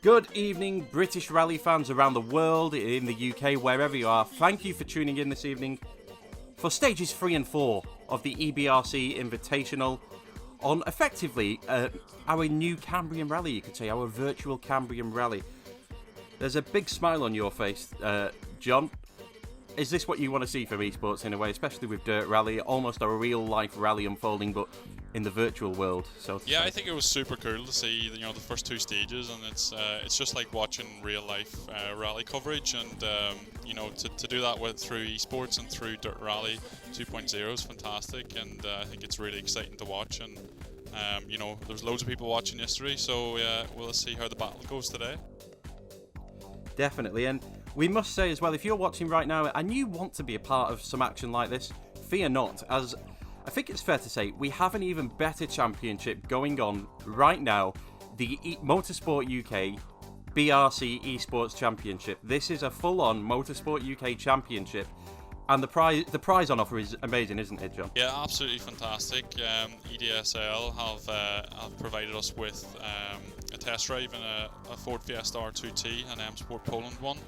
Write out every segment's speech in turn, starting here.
Good evening, British rally fans around the world, in the UK, wherever you are. Thank you for tuning in this evening for stages 3 and 4 of the EBRC Invitational on effectively our new Cambrian Rally, you could say, our virtual Cambrian Rally. There's a big smile on your face, John. Is this what you want to see from esports in a way, especially with DiRT Rally, almost a real-life rally unfolding, but in the virtual world? So yeah, I think it was super cool to see the first 2 stages, and it's just like watching real-life rally coverage, and to do that through esports and through DiRT Rally 2.0 is fantastic, and I think it's really exciting to watch. And there's loads of people watching yesterday, so we'll see how the battle goes today. Definitely, and we must say as well, if you're watching right now and you want to be a part of some action like this, fear not, as I think it's fair to say we have an even better championship going on right now, the Motorsport UK BRC Esports Championship. This is a full-on Motorsport UK Championship, and the prize on offer is amazing, isn't it, John? Yeah, absolutely fantastic. EDSL have provided us with a test drive in a Ford Fiesta R2T and M Sport Poland one.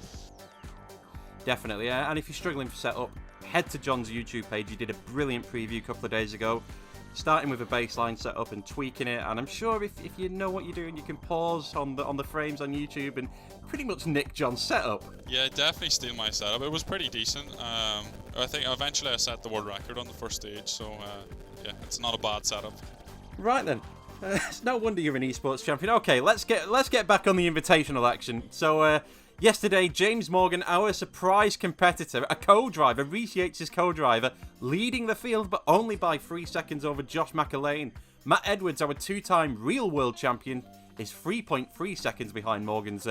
Definitely, and if you're struggling for setup, head to John's YouTube page. He did a brilliant preview a couple of days ago, starting with a baseline setup and tweaking it, and I'm sure if you know what you're doing, you can pause on the frames on YouTube and pretty much nick John's setup. Yeah, definitely steal my setup. It was pretty decent. I think eventually I set the world record on the first stage, so yeah, it's not a bad setup. Right then. It's no wonder you're an esports champion. Okay, let's get back on the invitational action. So yesterday, James Morgan, our surprise competitor, a co-driver, Reese Yates' co-driver, leading the field but only by 3 seconds over Josh McAlane. Matt Edwards, our 2-time real world champion, is 3.3 seconds behind Morgan's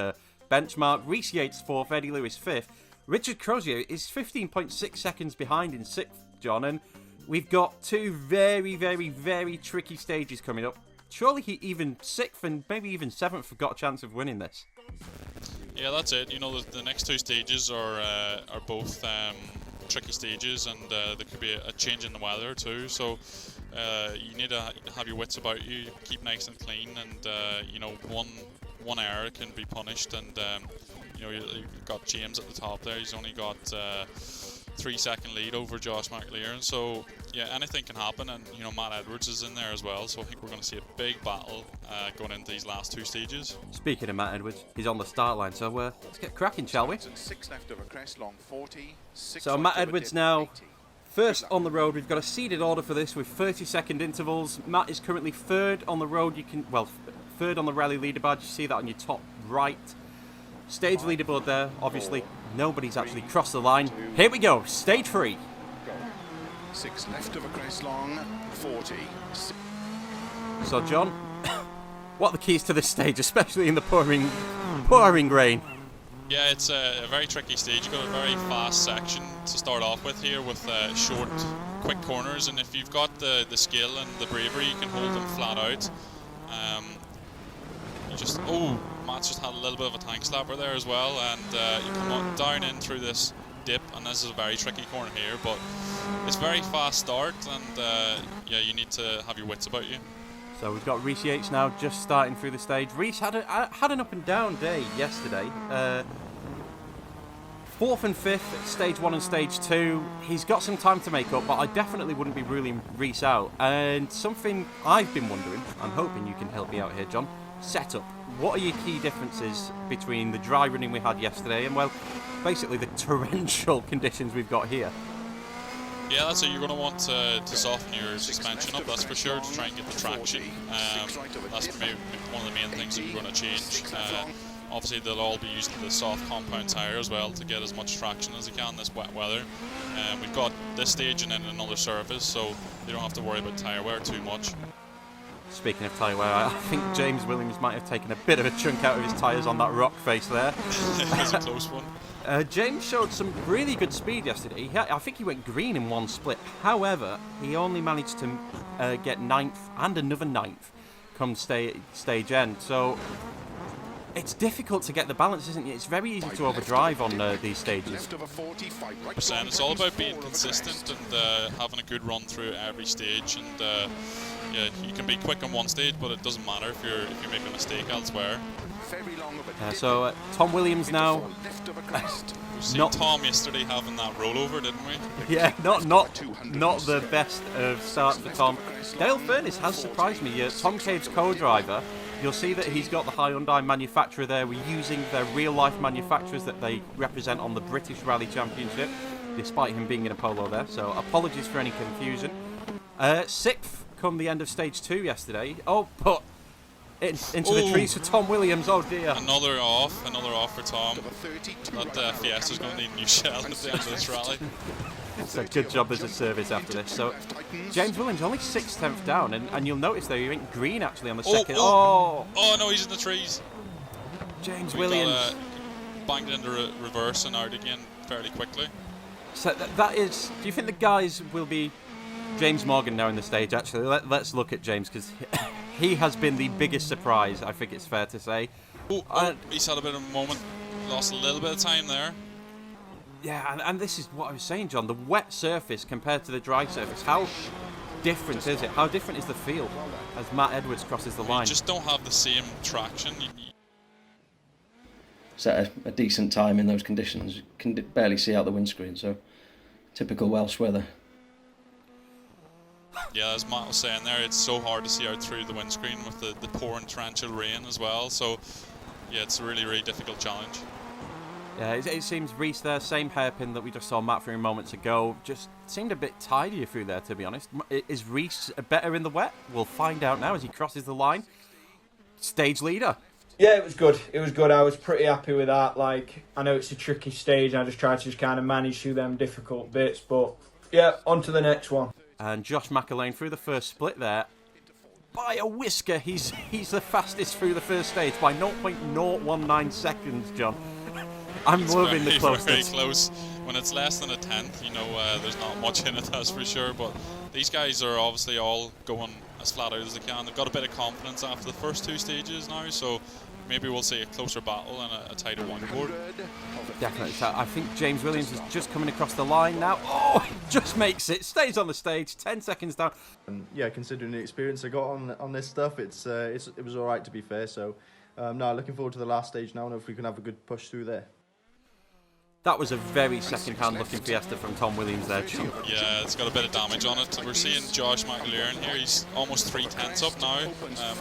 benchmark. Reese Yates 4th, Eddie Lewis 5th. Richard Crozier is 15.6 seconds behind in 6th, John, and we've got 2 very, very, very tricky stages coming up. Surely even 6th and maybe even 7th have got a chance of winning this. Yeah, that's it. The next 2 stages are both tricky stages, and there could be a change in the weather too. So you need to have your wits about you, keep nice and clean, and one error can be punished. And you've got James at the top there. He's only got 3-second lead over Josh McAlaren. So yeah, anything can happen, and Matt Edwards is in there as well. So I think we're going to see a big battle going into these last 2 stages. Speaking of Matt Edwards, he's on the start line, so let's get cracking, shall we? 6 left over crest, long 40. So Matt Edwards now first on the road. We've got a seeded order for this with 30-second intervals. Matt is currently 3rd on the road. 3rd on the rally leaderboard. You see that on your top right. Stage leaderboard there. Obviously, nobody's actually crossed the line. Here we go. Stage 3. 6 left over crest, long 40. So, John, what are the keys to this stage, especially in the pouring rain? Yeah, it's a very tricky stage. You've got a very fast section to start off with here, with short, quick corners, and if you've got the skill and the bravery, you can hold them flat out. Matt's just had a little bit of a tank slapper there as well, and you come on down in through this dip, and this is a very tricky corner here, but it's very fast start, and you need to have your wits about you. So we've got Reese Yates now just starting through the stage. Reese had an up and down day yesterday. 4th and 5th, stage 1 and stage 2. He's got some time to make up, but I definitely wouldn't be ruling Reese out. And something I've been wondering, I'm hoping you can help me out here, John. Setup. What are your key differences between the dry running we had yesterday and, well, basically the torrential conditions we've got here? Yeah, that's it. You're going to want to soften your suspension up, that's for sure, to try and get the traction. That's maybe one of the main things that you're going to change. Obviously, they'll all be using the soft compound tyre as well to get as much traction as they can in this wet weather. We've got this stage and then another surface, so you don't have to worry about tyre wear too much. Speaking of tyre wear, I think James Williams might have taken a bit of a chunk out of his tyres on that rock face there. It was a close one. James showed some really good speed yesterday. I think he went green in one split. However, he only managed to get 9th and another 9th come stage end. So it's difficult to get the balance, isn't it? It's very easy to overdrive on these stages. Left of a 40, 5 right. Percent. It's all about being consistent and having a good run through every stage. And yeah, you can be quick on one stage, but it doesn't matter if you make a mistake elsewhere. Very long of a So Tom Williams now. left of a crest. We seen Tom yesterday having that rollover, didn't we? Yeah, not the best of starts for Tom. Dale Furness has surprised me. Tom Cave's co-driver. You'll see that he's got the Hyundai manufacturer there. We're using their real-life manufacturers that they represent on the British Rally Championship, despite him being in a polo there. So apologies for any confusion. Sixth come the end of stage 2 yesterday. Oh, but into the trees for Tom Williams. Oh dear. Another off for Tom. That Fiesta's going to need a new shell at the end of this rally. It's a good job there's a service after this. So James Williams only 6/10 down, and you'll notice there he went green actually on the second. Oh no, he's in the trees. James Williams banged into reverse and out again fairly quickly. So that is. Do you think the guys will be James Morgan now in the stage? Actually, let's look at James because he has been the biggest surprise. I think it's fair to say. He's had a bit of a moment. Lost a little bit of time there. Yeah, and this is what I was saying, John. The wet surface compared to the dry surface. How different is it? How different is the feel as Matt Edwards crosses the line? You just don't have the same traction. Set a decent time in those conditions. You can barely see out the windscreen, so typical Welsh weather. Yeah, as Matt was saying there, it's so hard to see out through the windscreen with the pouring torrential rain as well. So, yeah, it's a really, really difficult challenge. Yeah, it seems Reese there, same hairpin that we just saw Matt through moments ago, just seemed a bit tidier through there, to be honest. Is Reese better in the wet? We'll find out now as he crosses the line. Stage leader. Yeah, it was good. It was good. I was pretty happy with that. Like, I know it's a tricky stage. I just tried to kind of manage through them difficult bits. But, yeah, on to the next one. And Josh McElwain through the first split there. By a whisker, he's the fastest through the first stage by 0.019 seconds, John. I'm loving the closeness. Very close. When it's less than a tenth, you know, there's not much in it, that's for sure. But these guys are obviously all going as flat out as they can. They've got a bit of confidence after the first two stages now, so maybe we'll see a closer battle and a tighter one board. Definitely. So I think James Williams is just coming across the line now. Oh, he just makes it. Stays on the stage. 10 seconds down. Yeah, considering the experience I got on this stuff, it was all right to be fair. So, no, looking forward to the last stage now, and hopefully we can have a good push through there. That was a very second-hand looking Fiesta from Tom Williams there, John. Yeah, it's got a bit of damage on it. We're seeing Josh McElwain here. He's almost 3/10 up now,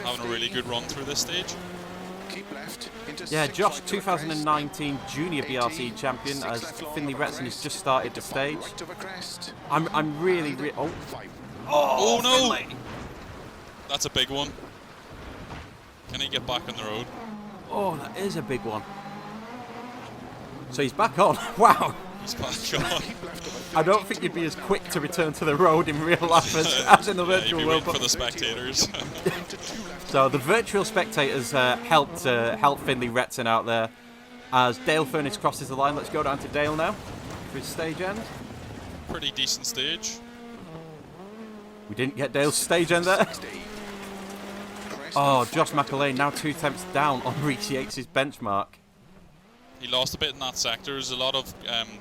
having a really good run through this stage. Yeah, Josh, 2019 Junior BRC champion, as Finley Retson has just started the stage. I'm really Oh no! Finley. That's a big one. Can he get back on the road? Oh, that is a big one. So he's back on. Wow. He's back on. I don't think you'd be as quick to return to the road in real life as in the virtual world. For the spectators. So the virtual spectators helped Finley Retson out there as Dale Furness crosses the line. Let's go down to Dale now for his stage end. Pretty decent stage. We didn't get Dale's stage end there. Oh, Josh McElwain now 2 attempts down on Reese Yates' benchmark. He lost a bit in that sector. There's a lot of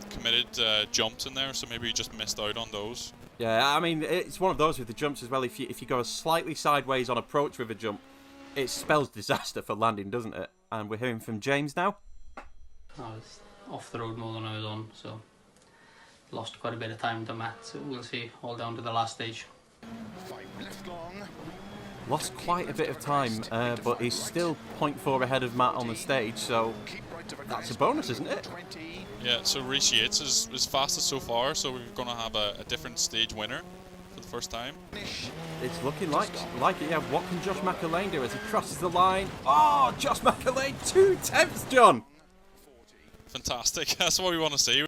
committed jumps in there, so maybe he just missed out on those. Yeah, I mean, it's one of those with the jumps as well. If you go slightly sideways on approach with a jump, it spells disaster for landing, doesn't it? And we're hearing from James now. I was off the road more than I was on, so lost quite a bit of time to Matt. So we'll see, all down to the last stage. Lost quite a bit of time, but he's still 0.4 ahead of Matt on the stage, so that's a bonus, isn't it? Yeah, so Reese Yates is fastest so far, so we're going to have a different stage winner for the first time. It's looking like it, yeah. What can Josh McElwain do as he crosses the line? Oh, Josh McElwain, 2 attempts, John! Fantastic, that's what we want to see.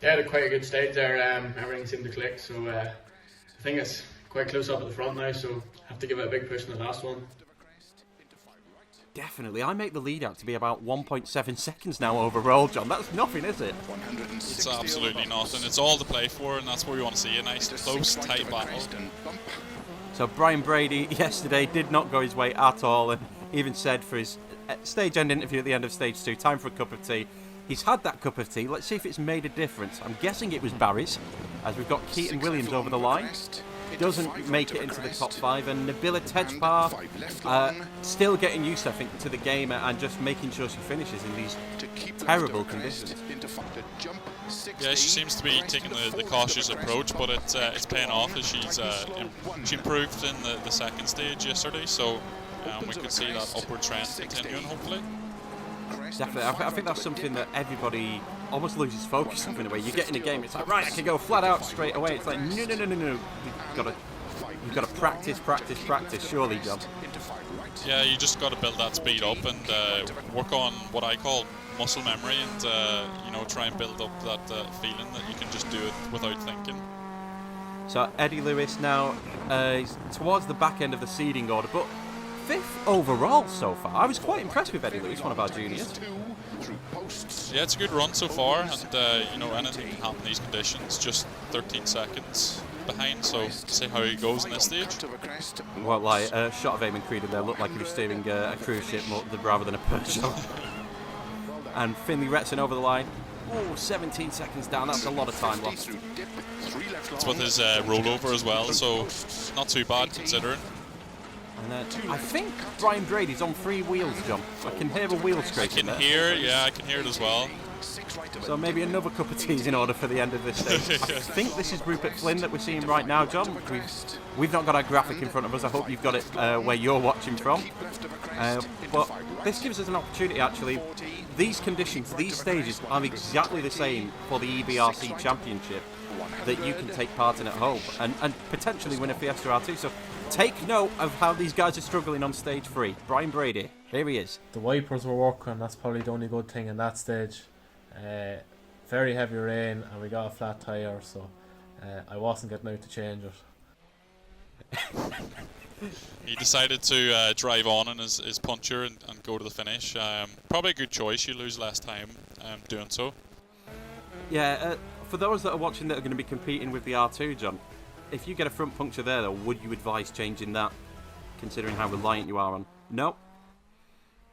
Yeah, had quite a good stage there, everything seemed to click, so I think it's quite close up at the front now, so I have to give it a big push in the last one. Definitely. I make the lead out to be about 1.7 seconds now overall, John. That's nothing, is it? It's absolutely nothing. It's all to play for, and that's what we want to see. A nice, close, tight battle. So Brian Brady yesterday did not go his way at all, and even said for his stage end interview at the end of stage 2, time for a cup of tea. He's had that cup of tea. Let's see if it's made a difference. I'm guessing it was Barry's, as we've got Keaton Williams over the line. Doesn't make it into the top 5, and Nabila Tejpar still getting used, I think, to the game and just making sure she finishes in these terrible conditions. Yeah, she seems to be taking the cautious approach, but it's paying off as she improved in the second stage yesterday, so we could see that upward trend continuing, hopefully. Definitely, I think that's something that everybody almost loses focus on in a way. You get in a game, it's like, right, I can go flat out straight away. It's like, no. You've got to practice, surely, John. Yeah, you just got to build that speed up and work on what I call muscle memory, and try and build up that feeling that you can just do it without thinking. So Eddie Lewis now is towards the back end of the seeding order, but 5th overall so far. I was quite impressed with Eddie Lewis, one of our juniors. Yeah, it's a good run so far, and anything can happen in these conditions. Just 13 seconds behind, so see how he goes in this stage. Well, like a shot of Eamon Creedon there looked like he was steering a cruise ship rather than a Peugeot. And Finley Retson over the line. Oh, 17 seconds down. That's a lot of time lost. It's with his rollover as well, so not too bad considering. And I think Brian Brady's on 3 wheels, John. I can hear the wheel scraping there. I can hear it as well. So maybe another cup of tea is in order for the end of this stage. I think this is Rupert Flynn that we're seeing right now, John. We've not got our graphic in front of us. I hope you've got it where you're watching from. But this gives us an opportunity, actually. These conditions, these stages are exactly the same for the EBRC Championship that you can take part in at home and potentially win a Fiesta R2. So take note of how these guys are struggling on stage 3. Brian Brady, here he is. The wipers were working, that's probably the only good thing in that stage. Very heavy rain and we got a flat tyre, so I wasn't getting out to change it. He decided to drive on in his puncher and go to the finish. Probably a good choice. You lose less time doing so. Yeah, for those that are watching that are going to be competing with the R2, John, if you get a front puncture there, though, would you advise changing that, considering how reliant you are on? No?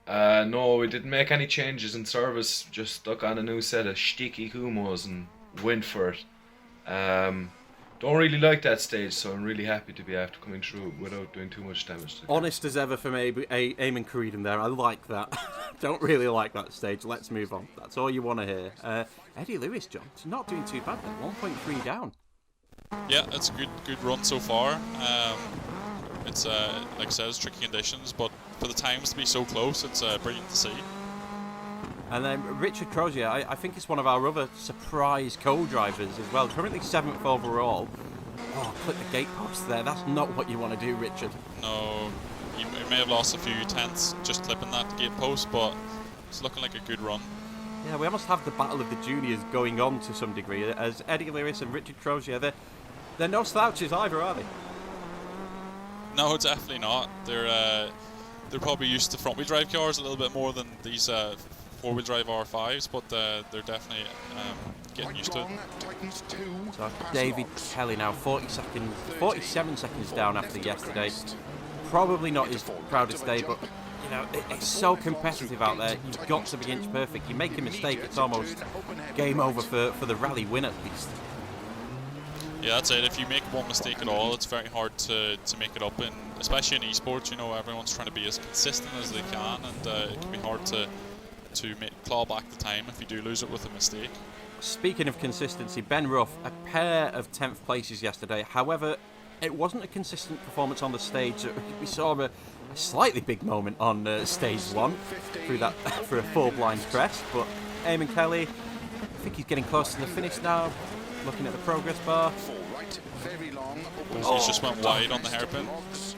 No, we didn't make any changes in service, just stuck on a new set of sticky humos and went for it. Don't really like that stage, so I'm really happy to be after coming through without doing too much damage to the Honest as ever from Eamon Creedon there. I like that. Don't really like that stage. Let's move on. That's all you want to hear. Eddie Lewis, John, it's not doing too bad there. 1.3 down. Yeah, it's a good run so far. It's like I said, it's tricky conditions, but for the times to be so close, it's brilliant to see. And then Richard Crozier, I think it's one of our other surprise co-drivers as well. Currently 7th overall. Oh, clip the gate post there. That's not what you want to do, Richard. No, he may have lost a few tenths just clipping that gate post, but it's looking like a good run. Yeah, we almost have the battle of the juniors going on to some degree, as Eddie Lewis and Richard Crozier, they're no slouches either, are they? No, definitely not. They're probably used to front-wheel drive cars a little bit more than these four-wheel drive R5s, but they're definitely getting used to it. So David Kelly now 47 seconds down after yesterday. Probably not his proudest day, but you know it's so competitive out there. You've got to be inch perfect. You make a mistake, it's almost game over for the rally win at least. Yeah, that's it. If you make one mistake at all, it's very hard to make it up, especially in esports. You know, everyone's trying to be as consistent as they can, and it can be hard to claw back the time if you do lose it with a mistake. Speaking of consistency, Ben Ruff, a pair of 10th places yesterday. However, it wasn't a consistent performance on the stage. We saw a slightly big moment on stage 1 through a full blind crest, but Eamon Kelly, I think he's getting close to the finish now. Looking at the progress bar. He's just went wide on the hairpin.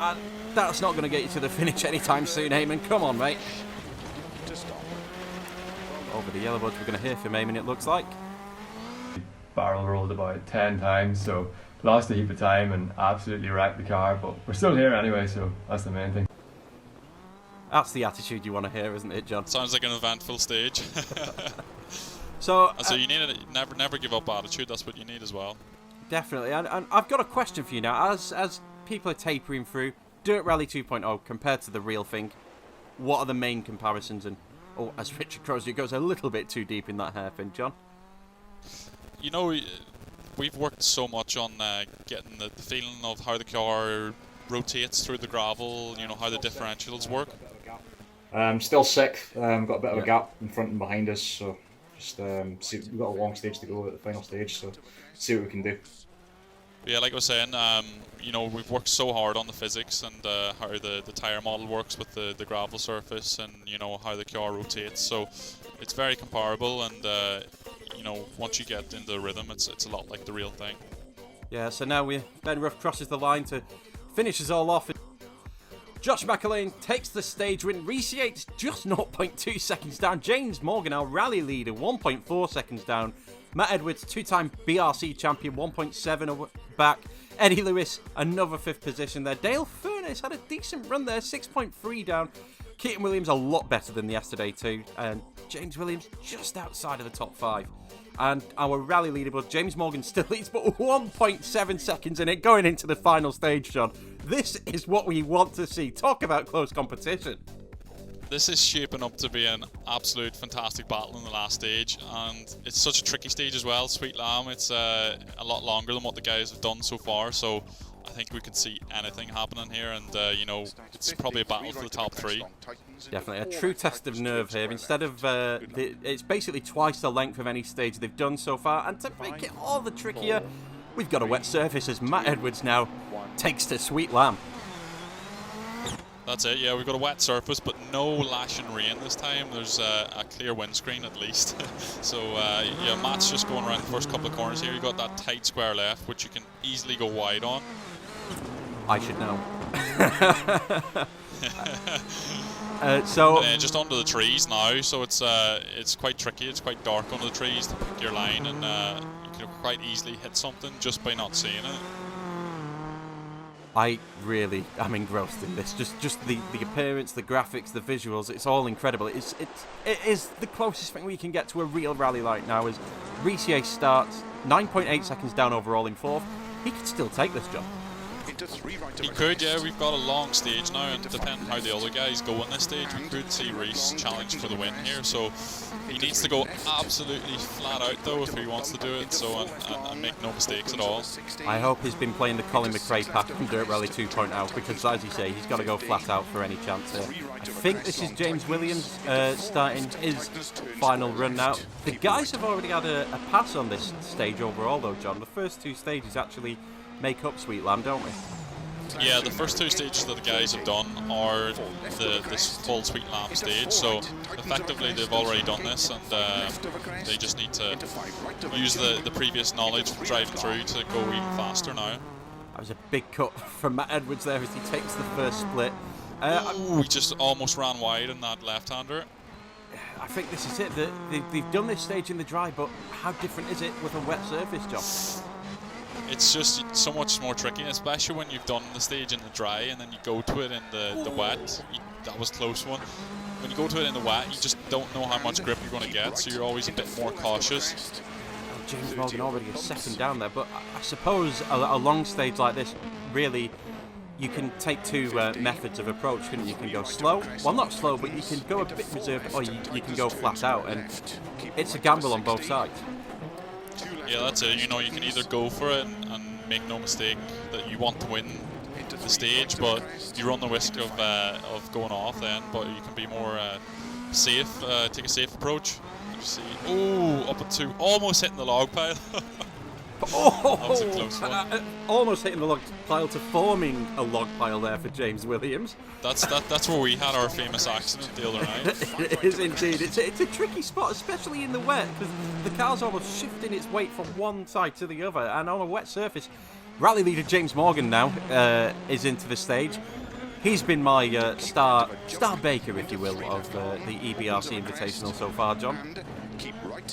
And that's not going to get you to the finish anytime soon, Eamon. Come on, mate. Over the yellow buds, we're going to hear from Eamon, it looks like. Barrel rolled about 10 times, so lost a heap of time and absolutely wrecked the car, but we're still here anyway, so that's the main thing. That's the attitude you want to hear, isn't it, John? Sounds like an eventful stage. So you need a never give up attitude. That's what you need as well. Definitely, and I've got a question for you now. As people are tapering through. Dirt Rally 2.0 compared to the real thing. What are the main comparisons? And as Richard Crosby goes a little bit too deep in that hairpin, John. You know, we've worked so much on getting the feeling of how the car rotates through the gravel. You know how the differentials work. Still sixth. Got a bit of a gap in front and behind us, so just see, we've got a long stage to go at the final stage, so see what we can do. Yeah, like I was saying, you know, we've worked so hard on the physics and how the tyre model works with the gravel surface, and you know how the car rotates. So it's very comparable, and you know, once you get into the rhythm, it's a lot like the real thing. Yeah. So now Ben Ruff crosses the line to finish us all off. Josh McElwain takes the stage win. Reese Yates just 0.2 seconds down. James Morgan, our rally leader, 1.4 seconds down. Matt Edwards, two-time BRC champion, 1.7 back. Eddie Lewis, another 5th position there. Dale Furness had a decent run there, 6.3 down. Keaton Williams a lot better than yesterday too. And James Williams just outside of the top 5. And our rally leaderboard, James Morgan still leads, but 1.7 seconds in it going into the final stage, John. This is what we want to see. Talk about close competition. This is shaping up to be an absolute fantastic battle in the last stage, and it's such a tricky stage as well. Sweet Lamb, it's a lot longer than what the guys have done so far, so I think we could see anything happening here, and you know, it's probably a battle for the top 3. Definitely a true test of nerve here. Instead of it's basically twice the length of any stage they've done so far, and to make it all the trickier, we've got a wet surface as Matt Edwards now takes to Sweet Lamb. That's it, yeah, we've got a wet surface, but no lashing rain this time. There's a clear windscreen at least. So, yeah, Matt's just going around the first couple of corners here. You've got that tight square left, which you can easily go wide on. I should know. So just under the trees now, so it's quite tricky. It's quite dark under the trees to pick your line, and you can quite easily hit something just by not seeing it. I really am engrossed in this. Just the appearance, the graphics, the visuals, it's all incredible. It is the closest thing we can get to a real rally right now as Reese Yates starts 9.8 seconds down overall in 4th. He could still take this job. He could, yeah. We've got a long stage now, and depending how the other guys go in this stage, we could see Reese challenge for the win here. So he needs to go absolutely flat out though if he wants to do it. So and make no mistakes at all. I hope he's been playing the Colin McRae pack from Dirt Rally 2.0 because, as you say, he's got to go flat out for any chance here. I think this is James Williams starting his final run now. The guys have already had a pass on this stage overall though, John. The first 2 stages actually make up Sweet Lamb, don't we? Yeah, the first 2 stages that the guys have done are this full Sweet Lamb stage, so effectively they've already done this, and they just need to use the previous knowledge of driving through to go even faster now. That was a big cut from Matt Edwards there as he takes the first split. We just almost ran wide in that left-hander. I think this is it. They've done this stage in the dry, but how different is it with a wet surface, John? It's just so much more tricky, especially when you've done the stage in the dry and then you go to it in the wet. That was a close one. When you go to it in the wet, you just don't know how much grip you're going to get, so you're always a bit more cautious. James Morgan already a second down there, but I suppose a long stage like this, really, you can take 2 methods of approach, couldn't you? You can go slow, well not slow, but you can go a bit reserved, or you can go flat out, and it's a gamble on both sides. Yeah, that's it. You know, you can either go for it and make no mistake that you want to win the stage, but you run the risk of going off then. But you can be more safe, take a safe approach. You see, up at 2, almost hitting the log pile. That was a close one. Almost hitting the log pile to forming a log pile there for James Williams. That's where we had our famous accident the other night. It is indeed. It's a tricky spot, especially in the wet, because the car's almost shifting its weight from one side to the other, and on a wet surface. Rally leader James Morgan now is into the stage. He's been my star baker, if you will, of the EBRC Invitational so far, John.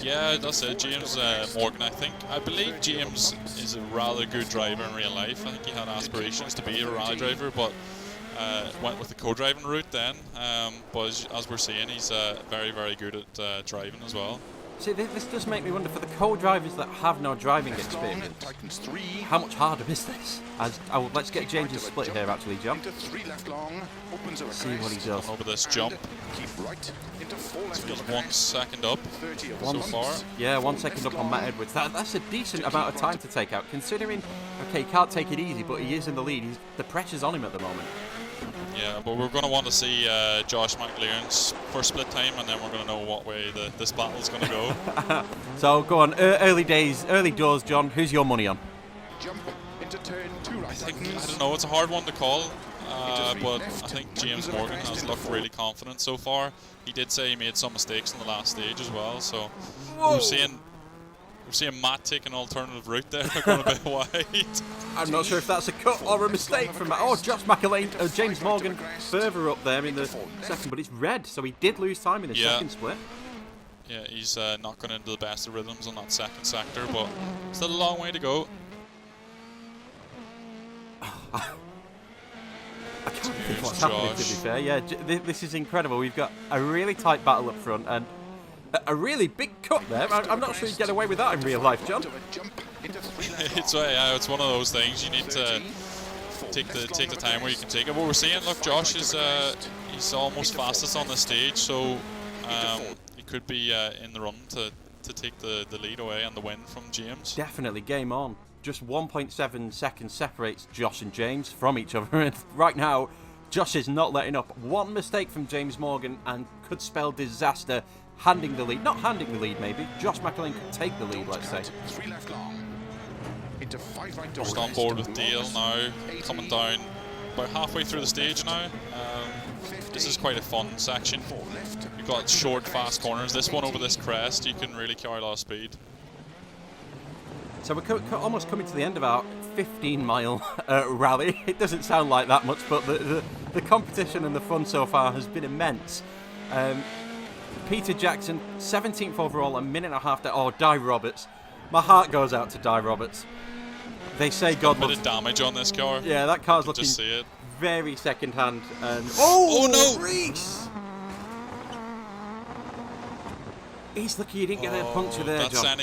Yeah, that's it. James Morgan, I believe James is a rather good driver in real life. I think he had aspirations to be a rally driver, but went with the co-driving route then. But as we're seeing, he's very, very good at driving as well. See, this does make me wonder, for the co-drivers that have no driving experience, how much harder is this? Let's get James's split here, actually, John. See what he does. Over this jump. So he's 1 second up so far. Yeah, 1 second up on Matt Edwards. That's a decent amount of time to take out, considering, okay, he can't take it easy, but he is in the lead. The pressure's on him at the moment. Yeah, but we're going to want to see Josh McLaren's first split time, and then we're going to know what way this battle's going to go. So, go on. Early doors, John. Who's your money on? I don't know. It's a hard one to call, but I think James Morgan has looked really confident so far. He did say he made some mistakes in the last stage as well, so we're seeing Matt take an alternative route there, going a bit wide. I'm not sure if that's a cut or a mistake from Matt. Oh, Josh McElwain, James Morgan further up there in the second, but it's red, so he did lose time in the second split. Yeah, he's not going into the best of rhythms on that second sector, but still a long way to go. I can't believe what's happening, to be fair. Yeah, this is incredible. We've got a really tight battle up front and a really big cut there. I'm not sure you get away with that in real life, John. It's one of those things. You need to take the time where you can take it. What we're seeing, look, Josh is he's almost fastest on the stage, so he could be in the run to take the lead away and the win from James. Definitely, game on. Just 1.7 seconds separates Josh and James from each other, and right now, Josh is not letting up. One mistake from James Morgan and could spell disaster. Handing the lead, not handing the lead maybe. Josh McElwain could take the lead, let's say. Just on board with Dale now, coming down about halfway through the stage now. This is quite a fun section. You've got short, fast corners. This one over this crest, you can really carry a lot of speed. So we're almost coming to the end of our 15-mile rally. It doesn't sound like that much, but the competition and the fun so far has been immense. Peter Jackson, 17th overall, a minute and a half down. Oh, Di Roberts. My heart goes out to Di Roberts. They say God loves... A bit of damage on this car. Yeah, that car's looking just see it. Very second-hand. And oh no! Reese! He's lucky he didn't get a puncture there, that's John.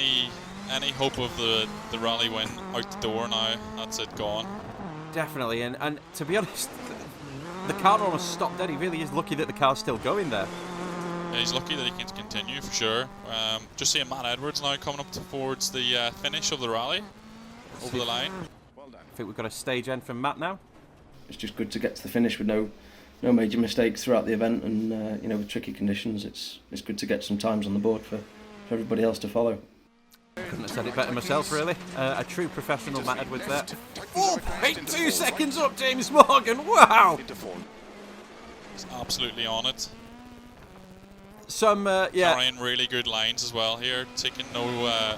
Any hope of the rally win out the door now. That's it, gone. Definitely, and to be honest, the car almost stopped dead. He really is lucky that the car's still going there. Yeah, he's lucky that he can continue for sure. Just seeing Matt Edwards now coming up towards the finish of the rally, over the line. I think we've got a stage end from Matt now. It's just good to get to the finish with no major mistakes throughout the event, and with tricky conditions, it's good to get some times on the board for everybody else to follow. Couldn't have said it better myself, really. A true professional, Matt Edwards there. 4.2 seconds up, James Morgan. Wow! He's absolutely on it. Carrying really good lines as well here, taking no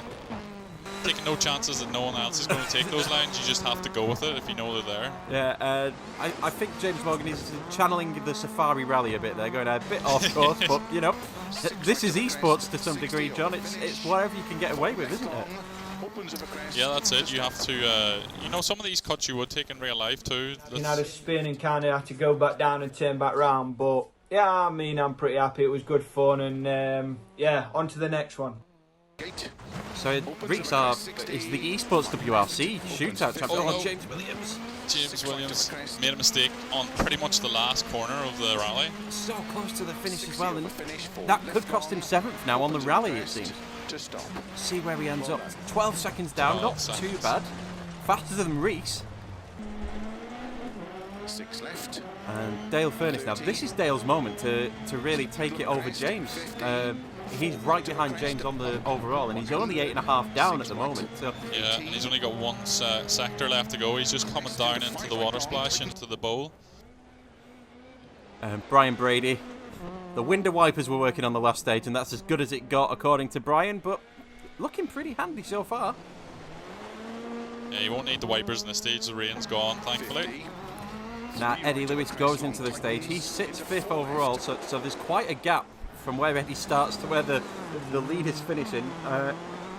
chances that no one else is going to take those lines. You just have to go with it if you know they're there. Yeah, I think James Morgan is channeling the Safari Rally a bit there, going a bit off course, but this is esports to some degree, John. It's whatever you can get away with, isn't it? Yeah, that's it. You have to, some of these cuts you would take in real life too. You had a spin and kind of had to go back down and turn back round, but yeah, I mean, I'm pretty happy. It was good fun, and on to the next one. So Reese is the Esports WRC shootout champion. James Williams. James Williams made a mistake on pretty much the last corner of the rally. So close to the finish as well, and that could cost him 7th now on the rally, it seems. See where he ends up. 12 seconds down, not too bad. Faster than Reese. 6 left. And Dale Furness now. This is Dale's moment to really take it over James. He's right behind James on the overall, and he's only 8.5 down at the moment. So. Yeah, and he's only got one sector left to go. He's just coming down into the water splash, into the bowl. Brian Brady. The window wipers were working on the last stage, and that's as good as it got, according to Brian, but looking pretty handy so far. Yeah, you won't need the wipers in this stage. The rain's gone, thankfully. Now Eddie Lewis goes into the stage. He sits 5th overall, so there's quite a gap from where Eddie starts to where the lead is finishing.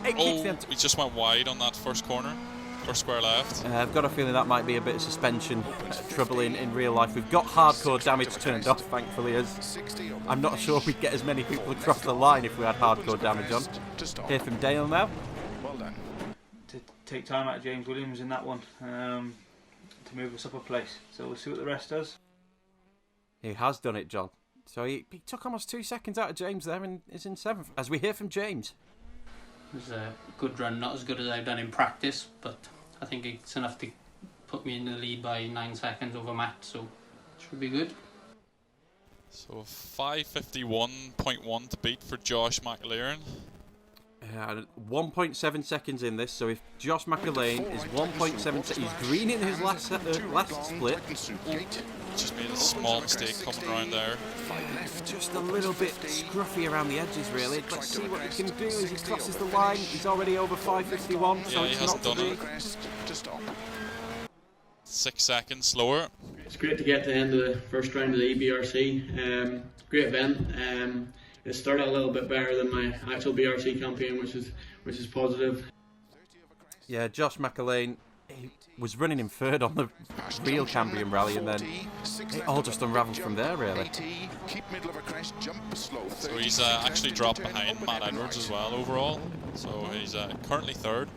He just went wide on that first corner. or square left. I've got a feeling that might be a bit of suspension trouble in real life. We've got hardcore damage turned off, thankfully, as I'm not sure we'd get as many people across the line if we had hardcore damage on. Hear from Dale now. Well done. To take time out of James Williams in that one to move us up a place. So we'll see what the rest does. He has done it, John. So he took almost 2 seconds out of James there and is in 7th. As we hear from James. It was a good run, not as good as I've done in practice, but I think it's enough to put me in the lead by 9 seconds over Matt, so it should be good. So 5:51.1 to beat for Josh McAlean. 1.7 seconds in this, so if Josh McAlean is 1.7 seconds, he's green in his last split. Just made a small mistake coming around there. Just a little bit scruffy around the edges, really. Let's see what he can do as he crosses the line. He's already over 5:51, so yeah, it's not to be. 6 seconds slower. It's great to get to the end of the first round of the EBRC. Great event. It started a little bit better than my actual BRC campaign, which is positive. Yeah, Josh McAlean, he was running in third on the real Cambrian rally, and then it all just unravelled from there, really. So he's actually dropped behind Matt Edwards as well overall. So he's currently 3rd.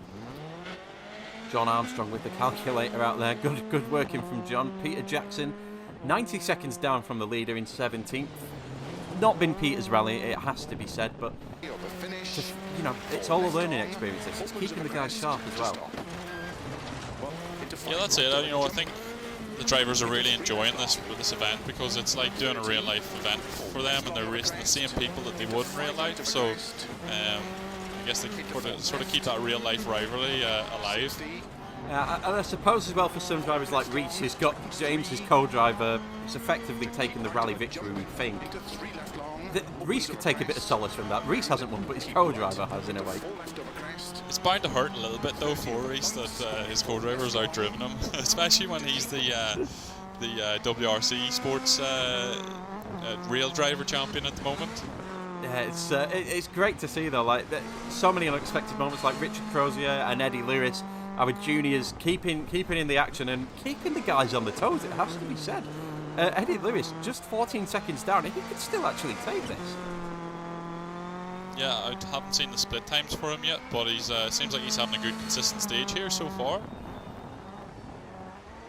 John Armstrong with the calculator out there. Good working from John. Peter Jackson, 90 seconds down from the leader in 17th. Not been Peter's rally, it has to be said, but just, it's all a learning experience. It's keeping the guys sharp as well. Yeah, that's it. I think the drivers are really enjoying this event because it's like doing a real life event for them, and they're racing the same people that they would in real life. So I guess they can sort of keep that real life rivalry alive. And I suppose as well for some drivers like Reese, who's got James, his co-driver, who's effectively taken the rally victory, we think. Reese could take a bit of solace from that. Reese hasn't won, but his co-driver has in a way. It's bound to hurt a little bit though for Reese that his co-driver's outdriven him, especially when he's the WRC Esports rail driver champion at the moment. Yeah, it's great to see though. Like so many unexpected moments, like Richard Crozier and Eddie Lewis, our juniors, keeping in the action and keeping the guys on the toes. It has to be said. Eddie Lewis just 14 seconds down, and he could still actually take this. Yeah, I haven't seen the split times for him yet, but he's seems like he's having a good consistent stage here so far.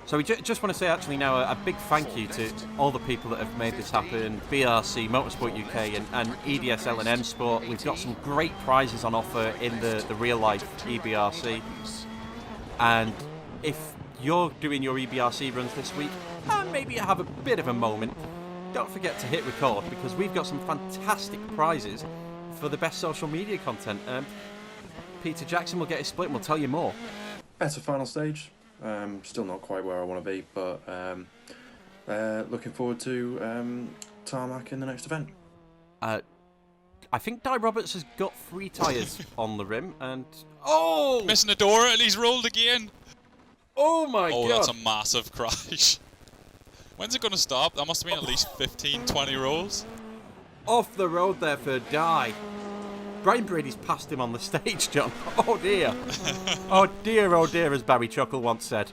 So we just want to say actually now a big thank you to all the people that have made this happen. BRC, Motorsport UK and EDSL and M Sport. We've got some great prizes on offer in the real life EBRC. And if you're doing your EBRC runs this week and maybe you have a bit of a moment, don't forget to hit record because we've got some fantastic prizes for the best social media content. Peter Jackson will get his split and we'll tell you more. It's a final stage. Still not quite where I want to be, but looking forward to tarmac in the next event. I think Di Roberts has got 3 tyres on the rim and... Oh! Missing the door and he's rolled again! Oh my god! Oh, that's a massive crash. When's it going to stop? That must have been at least 15, 20 rolls. Off the road there for Di. Brian Brady's passed him on the stage, John. Oh dear. Oh dear, as Barry Chuckle once said.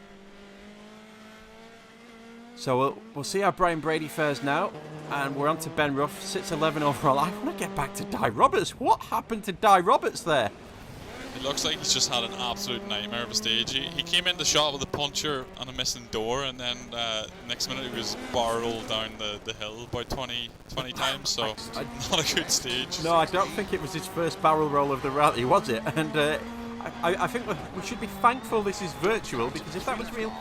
So we'll see how Brian Brady fares now. And we're on to Ben Ruff, sits 11 overall. I want to get back to Di Roberts. What happened to Di Roberts there? It looks like he's just had an absolute nightmare of a stage. He came into shot with a puncher and a missing door, and then next minute he was barreled down the hill about 20 times, so not a good stage. No, I don't think it was his first barrel roll of the rally, was it? And I think we should be thankful this is virtual, because if that was real,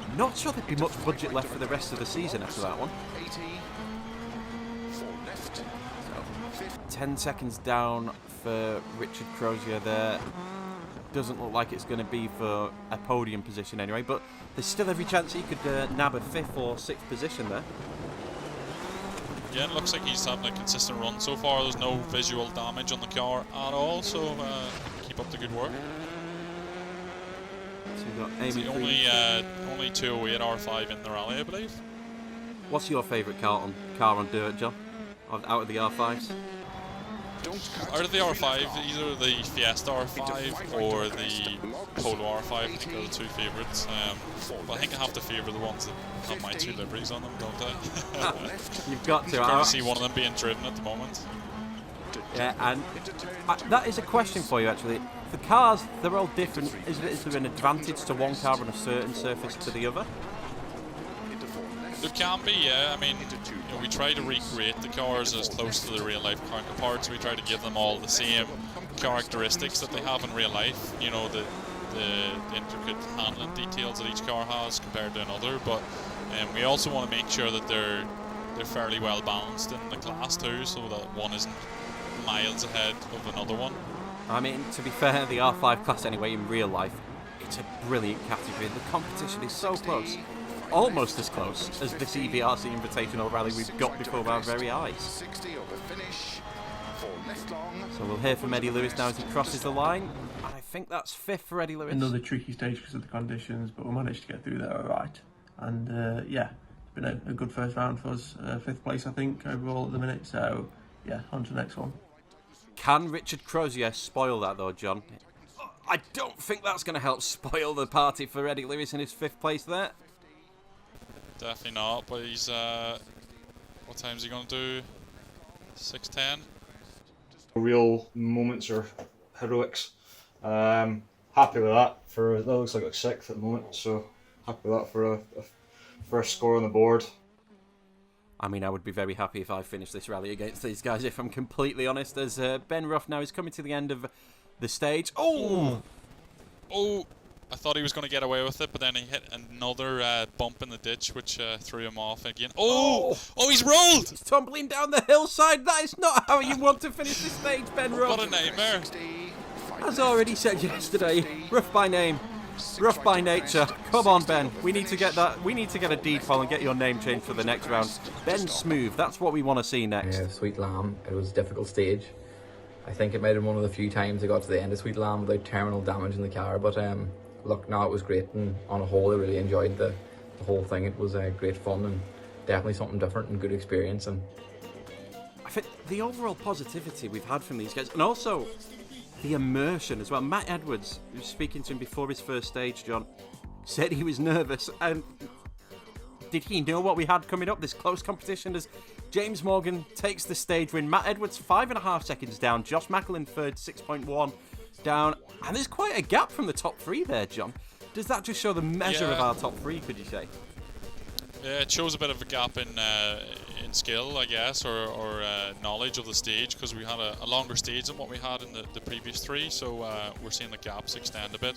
I'm not sure there'd be much budget left for the rest of the season after that one. 10 seconds down for Richard Crozier there. Doesn't look like it's going to be for a podium position anyway, but there's still every chance he could nab a 5th or 6th position there. Yeah, it looks like he's having a consistent run so far. There's no visual damage on the car at all, so keep up the good work. So you've got it's the only 208 R5 in the rally, I believe. What's your favourite car on dirt, John? Out of the R5s? out of the R5, either the Fiesta R5 or the Polo R5, I think are the two favourites. But I think I have to favour the ones that have my two liveries on them, don't I? You've got to. I see one of them being driven at the moment. Yeah, and that is a question for you actually. The cars, they're all different. Is there an advantage to one car on a certain surface to the other? There can be, yeah. I mean, we try to recreate the cars as close to the real-life counterparts. We try to give them all the same characteristics that they have in real life. You know, the intricate handling details that each car has compared to another. But we also want to make sure that they're fairly well balanced in the class too, so that one isn't miles ahead of another one. I mean, to be fair, the R5 class anyway in real life, it's a brilliant category. The competition is so close. Almost as close as this EBRC Invitational Rally we've got before our very eyes. So we'll hear from Eddie Lewis now as he crosses the line. I think that's 5th for Eddie Lewis. Another tricky stage because of the conditions, but we managed to get through there alright. And yeah, it's been a good first round for us. 5th place, I think, overall at the minute. So yeah, on to the next one. Can Richard Crozier spoil that though, John? I don't think that's going to help spoil the party for Eddie Lewis in his 5th place there. Definitely not, but he's, what time is he going to do? 6:10? Real moments or heroics. Happy with that. That looks like 6th at the moment, so happy with that for a first score on the board. I mean, I would be very happy if I finished this rally against these guys, if I'm completely honest, as Ben Ruff now is coming to the end of the stage. Oh! Oh! I thought he was going to get away with it, but then he hit another bump in the ditch, which threw him off again. Oh! Oh, he's rolled! He's tumbling down the hillside. That is not how you want to finish this stage, Ben Ruff. What a nightmare. As already said yesterday, rough by name, rough by nature. Come on, Ben. We need to get that. We need to get a deed file and get your name changed for the next round. Ben Smooth. That's what we want to see next. Yeah, Sweet Lamb. It was a difficult stage. I think it might have been one of the few times I got to the end of Sweet Lamb without terminal damage in the car, but look, no, it was great, and on a whole I really enjoyed the whole thing. It was great fun and definitely something different and good experience. And I think the overall positivity we've had from these guys, and also the immersion as well. Matt Edwards, who was speaking to him before his first stage, John, said he was nervous, and did he know what we had coming up? This close competition as James Morgan takes the stage win. Matt Edwards 5.5 seconds down, Josh Macklin third, 6.1 down, and there's quite a gap from the top 3 there, John. Does that just show the measure of our top 3, could you say? Yeah, it shows a bit of a gap in skill, I guess, or knowledge of the stage, because we had a longer stage than what we had in the previous 3, so we're seeing the gaps extend a bit.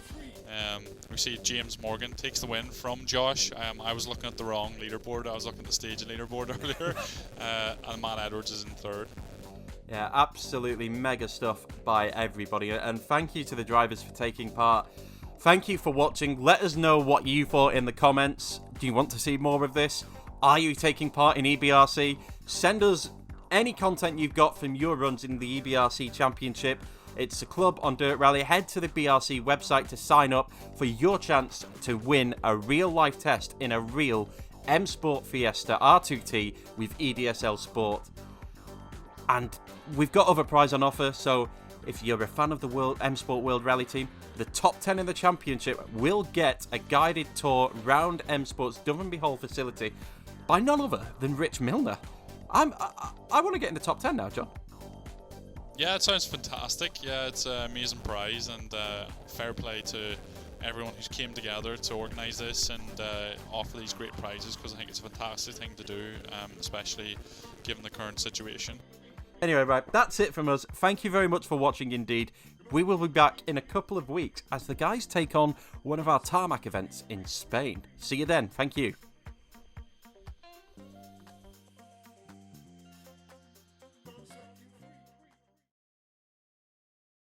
We see James Morgan takes the win from Josh. I was looking at the wrong leaderboard. I was looking at the stage leaderboard earlier, and Matt Edwards is in 3rd. Yeah, absolutely mega stuff by everybody, and thank you to the drivers for taking part. Thank you for watching. Let us know what you thought in the comments. Do you want to see more of this? Are you taking part in EBRC? Send us any content you've got from your runs in the EBRC Championship. It's a club on Dirt Rally. Head to the BRC website to sign up for your chance to win a real-life test in a real M Sport Fiesta R2T with EDSL Sport. And we've got other prize on offer, so if you're a fan of the M Sport World Rally Team, the top 10 in the championship will get a guided tour round M Sport's Dunmanby Hall facility by none other than Rich Milner. I want to get in the top 10 now, John. Yeah, it sounds fantastic. Yeah, it's an amazing prize, and fair play to everyone who's came together to organise this and offer these great prizes, because I think it's a fantastic thing to do, especially given the current situation. Anyway, right, that's it from us. Thank you very much for watching indeed. We will be back in a couple of weeks as the guys take on one of our tarmac events in Spain. See you then. Thank you.